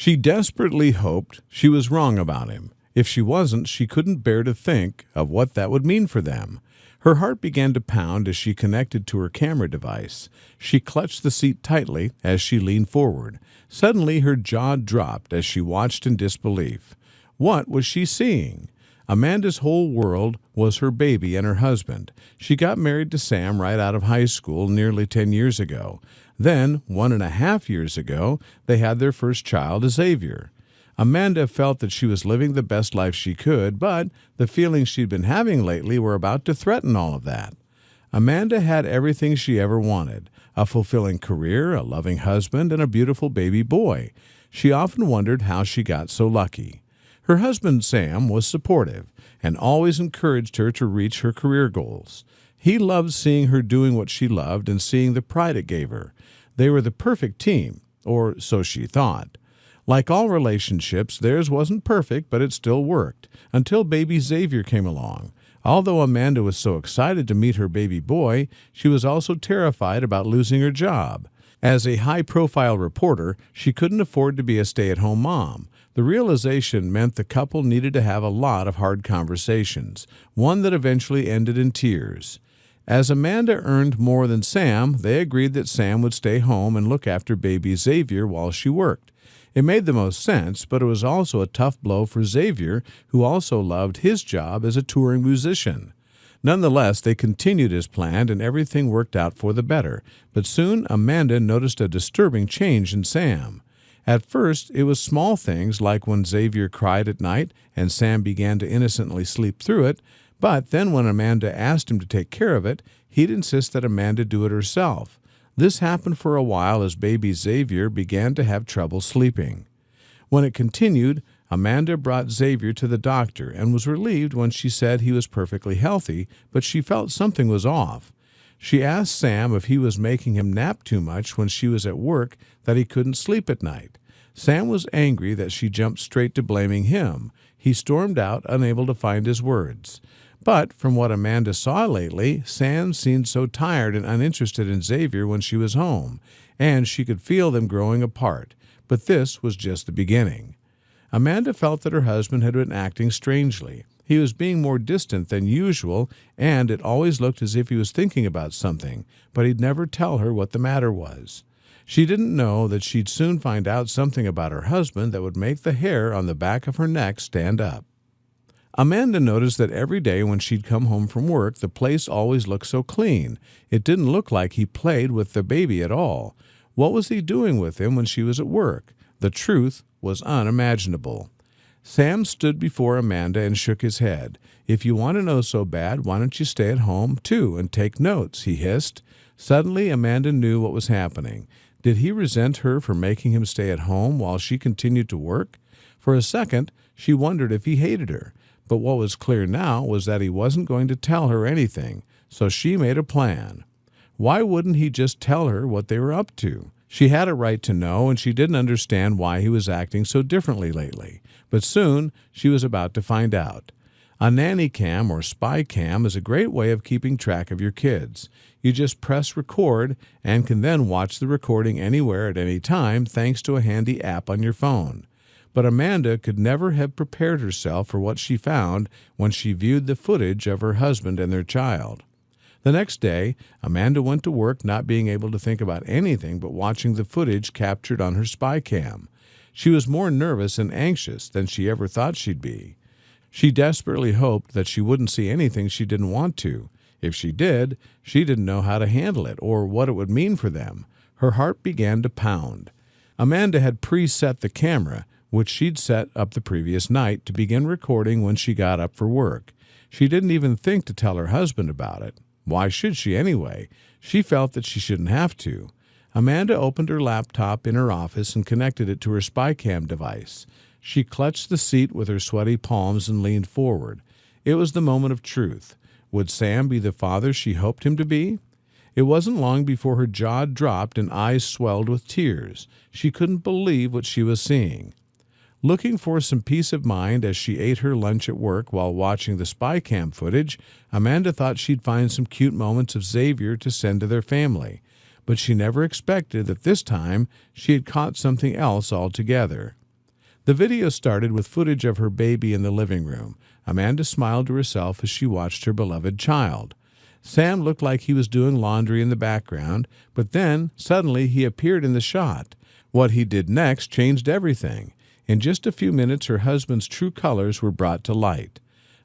She desperately hoped she was wrong about him. If she wasn't, she couldn't bear to think of what that would mean for them. Her heart began to pound as she connected to her camera device. She clutched the seat tightly as she leaned forward. Suddenly, her jaw dropped as she watched in disbelief. What was she seeing? Amanda's whole world was her baby and her husband. She got married to Sam right out of high school nearly 10 years ago. Then, 1.5 years ago, they had their first child, Xavier. Amanda felt that she was living the best life she could, but the feelings she'd been having lately were about to threaten all of that. Amanda had everything she ever wanted: a fulfilling career, a loving husband, and a beautiful baby boy. She often wondered how she got so lucky. Her husband, Sam, was supportive and always encouraged her to reach her career goals. He loved seeing her doing what she loved and seeing the pride it gave her. They were the perfect team, or so she thought. Like all relationships, theirs wasn't perfect, but it still worked, until baby Xavier came along. Although Amanda was so excited to meet her baby boy, she was also terrified about losing her job. As a high-profile reporter, she couldn't afford to be a stay-at-home mom. The realization meant the couple needed to have a lot of hard conversations, one that eventually ended in tears. As Amanda earned more than Sam, they agreed that Sam would stay home and look after baby Xavier while she worked. It made the most sense, but it was also a tough blow for Xavier, who also loved his job as a touring musician. Nonetheless, they continued as planned and everything worked out for the better. But soon Amanda noticed a disturbing change in Sam. At first, it was small things like when Xavier cried at night and Sam began to innocently sleep through it. But then when Amanda asked him to take care of it, he'd insist that Amanda do it herself. This happened for a while as baby Xavier began to have trouble sleeping. When it continued, Amanda brought Xavier to the doctor and was relieved when she said he was perfectly healthy, but she felt something was off. She asked Sam if he was making him nap too much when she was at work, that he couldn't sleep at night. Sam was angry that she jumped straight to blaming him. He stormed out, unable to find his words. But from what Amanda saw lately, Sam seemed so tired and uninterested in Xavier when she was home, and she could feel them growing apart. But this was just the beginning. Amanda felt that her husband had been acting strangely. He was being more distant than usual, and it always looked as if he was thinking about something, but he'd never tell her what the matter was. She didn't know that she'd soon find out something about her husband that would make the hair on the back of her neck stand up. Amanda noticed that every day when she'd come home from work, the place always looked so clean. It didn't look like he played with the baby at all. What was he doing with him when she was at work? The truth was unimaginable. Sam stood before Amanda and shook his head. "If you want to know so bad, why don't you stay at home, too, and take notes?" he hissed. Suddenly, Amanda knew what was happening. Did he resent her for making him stay at home while she continued to work? For a second, she wondered if he hated her. But what was clear now was that he wasn't going to tell her anything, so she made a plan. Why wouldn't he just tell her what they were up to? She had a right to know, and she didn't understand why he was acting so differently lately. But soon she was about to find out. A nanny cam or spy cam is a great way of keeping track of your kids. You just press record and can then watch the recording anywhere at any time thanks to a handy app on your phone. But Amanda could never have prepared herself for what she found when she viewed the footage of her husband and their child. The next day, Amanda went to work not being able to think about anything but watching the footage captured on her spy cam. She was more nervous and anxious than she ever thought she'd be. She desperately hoped that she wouldn't see anything she didn't want to. If she did, she didn't know how to handle it or what it would mean for them. Her heart began to pound. Amanda had preset the camera, which she'd set up the previous night, to begin recording when she got up for work. She didn't even think to tell her husband about it. Why should she anyway? She felt that she shouldn't have to. Amanda opened her laptop in her office and connected it to her spy cam device. She clutched the seat with her sweaty palms and leaned forward. It was the moment of truth. Would Sam be the father she hoped him to be? It wasn't long before her jaw dropped and eyes swelled with tears. She couldn't believe what she was seeing. Looking for some peace of mind as she ate her lunch at work while watching the spy cam footage, Amanda thought she'd find some cute moments of Xavier to send to their family. But she never expected that this time she had caught something else altogether. The video started with footage of her baby in the living room. Amanda smiled to herself as she watched her beloved child. Sam looked like he was doing laundry in the background, but then suddenly he appeared in the shot. What he did next changed everything. In just a few minutes, her husband's true colors were brought to light.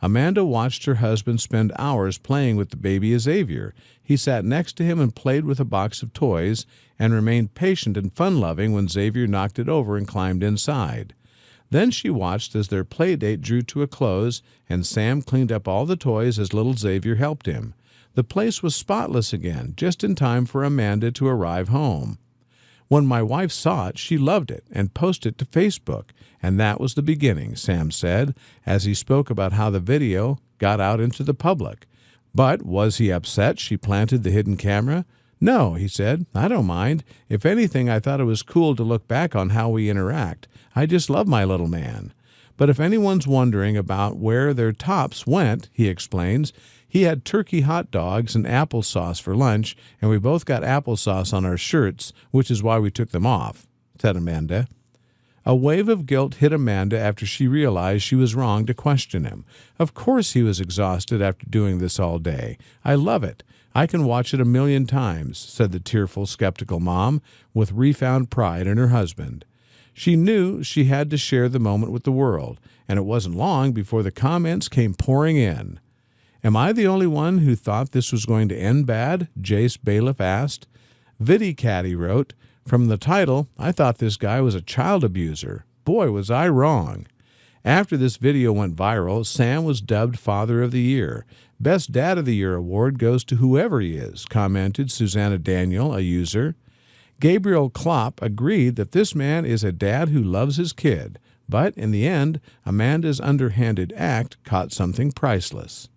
Amanda watched her husband spend hours playing with the baby Xavier. He sat next to him and played with a box of toys and remained patient and fun-loving when Xavier knocked it over and climbed inside. Then she watched as their play date drew to a close and Sam cleaned up all the toys as little Xavier helped him. The place was spotless again, just in time for Amanda to arrive home. When my wife saw it, she loved it and posted it to Facebook, and that was the beginning, Sam said, as he spoke about how the video got out into the public. But was he upset she planted the hidden camera? No, he said, I don't mind. If anything, I thought it was cool to look back on how we interact. I just love my little man. But if anyone's wondering about where their tops went, he explains, he had turkey hot dogs and applesauce for lunch, and we both got applesauce on our shirts, which is why we took them off, said Amanda. A wave of guilt hit Amanda after she realized she was wrong to question him. Of course he was exhausted after doing this all day. I love it. I can watch it 1,000,000 times, said the tearful, skeptical mom, with refound pride in her husband. She knew she had to share the moment with the world, and it wasn't long before the comments came pouring in. Am I the only one who thought this was going to end bad? Jace Bailiff asked. Viddy Caddy wrote, from the title, I thought this guy was a child abuser. Boy, was I wrong. After this video went viral, Sam was dubbed Father of the Year. Best Dad of the Year award goes to whoever he is, commented Susanna Daniel, a user. Gabriel Klopp agreed that this man is a dad who loves his kid, but in the end, Amanda's underhanded act caught something priceless.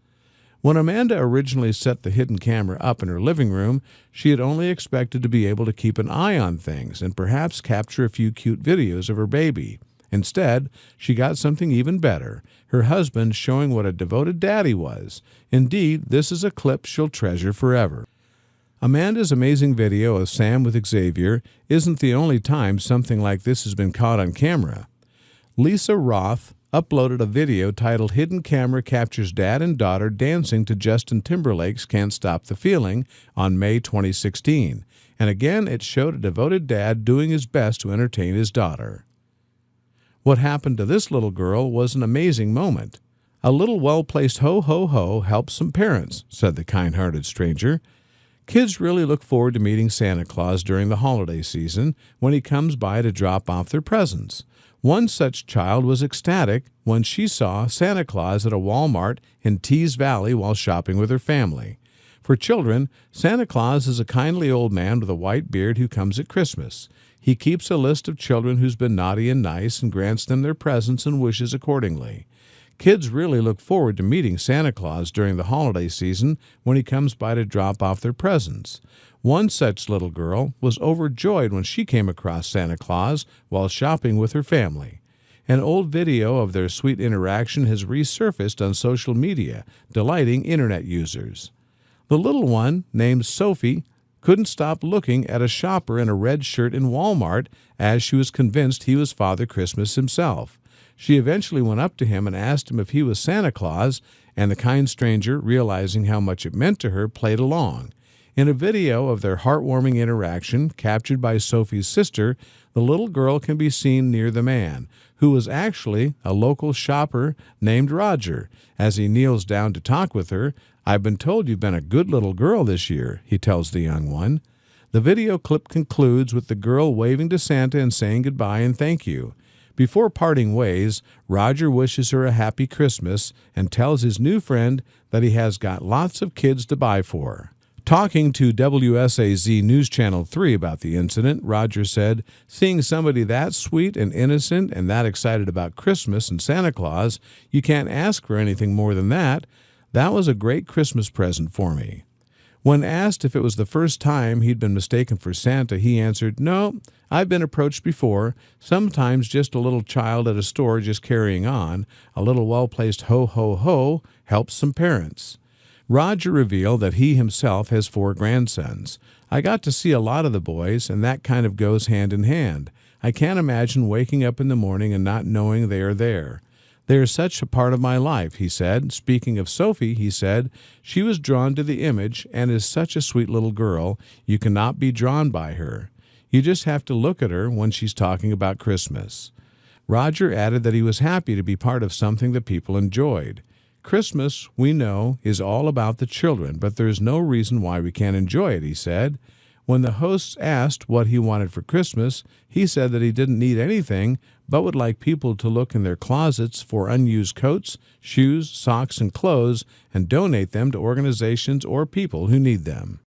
When Amanda originally set the hidden camera up in her living room, she had only expected to be able to keep an eye on things and perhaps capture a few cute videos of her baby. Instead, she got something even better, her husband showing what a devoted dad he was. Indeed, this is a clip she'll treasure forever. Amanda's amazing video of Sam with Xavier isn't the only time something like this has been caught on camera. Lisa Roth uploaded a video titled Hidden Camera Captures Dad and Daughter Dancing to Justin Timberlake's Can't Stop the Feeling on May 2016. And again, it showed a devoted dad doing his best to entertain his daughter. What happened to this little girl was an amazing moment. A little well-placed ho-ho-ho helps some parents, said the kind-hearted stranger. Kids really look forward to meeting Santa Claus during the holiday season when he comes by to drop off their presents. One such child was ecstatic when she saw Santa Claus at a Walmart in Tees Valley while shopping with her family. For children, Santa Claus is a kindly old man with a white beard who comes at Christmas. He keeps a list of children who's been naughty and nice and grants them their presents and wishes accordingly. Kids really look forward to meeting Santa Claus during the holiday season when he comes by to drop off their presents. One such little girl was overjoyed when she came across Santa Claus while shopping with her family. An old video of their sweet interaction has resurfaced on social media, delighting internet users. The little one, named Sophie, couldn't stop looking at a shopper in a red shirt in Walmart as she was convinced he was Father Christmas himself. She eventually went up to him and asked him if he was Santa Claus, and the kind stranger, realizing how much it meant to her, played along. In a video of their heartwarming interaction, captured by Sophie's sister, the little girl can be seen near the man, who was actually a local shopper named Roger. As he kneels down to talk with her, I've been told you've been a good little girl this year, he tells the young one. The video clip concludes with the girl waving to Santa and saying goodbye and thank you. Before parting ways, Roger wishes her a happy Christmas and tells his new friend that he has got lots of kids to buy for. Talking to WSAZ News Channel 3 about the incident, Roger said, seeing somebody that sweet and innocent and that excited about Christmas and Santa Claus, you can't ask for anything more than that. That was a great Christmas present for me. When asked if it was the first time he'd been mistaken for Santa, he answered, no, I've been approached before, sometimes just a little child at a store just carrying on. A little well-placed ho-ho-ho helps some parents. Roger revealed that he himself has 4 grandsons. I got to see a lot of the boys, and that kind of goes hand in hand. I can't imagine waking up in the morning and not knowing they are there. They are such a part of my life, he said. Speaking of Sophie, he said, she was drawn to the image and is such a sweet little girl, you cannot be drawn by her. You just have to look at her when she's talking about Christmas. Roger added that he was happy to be part of something that people enjoyed. Christmas, we know, is all about the children, but there is no reason why we can't enjoy it, he said. When the hosts asked what he wanted for Christmas, he said that he didn't need anything, but would like people to look in their closets for unused coats, shoes, socks, and clothes and donate them to organizations or people who need them.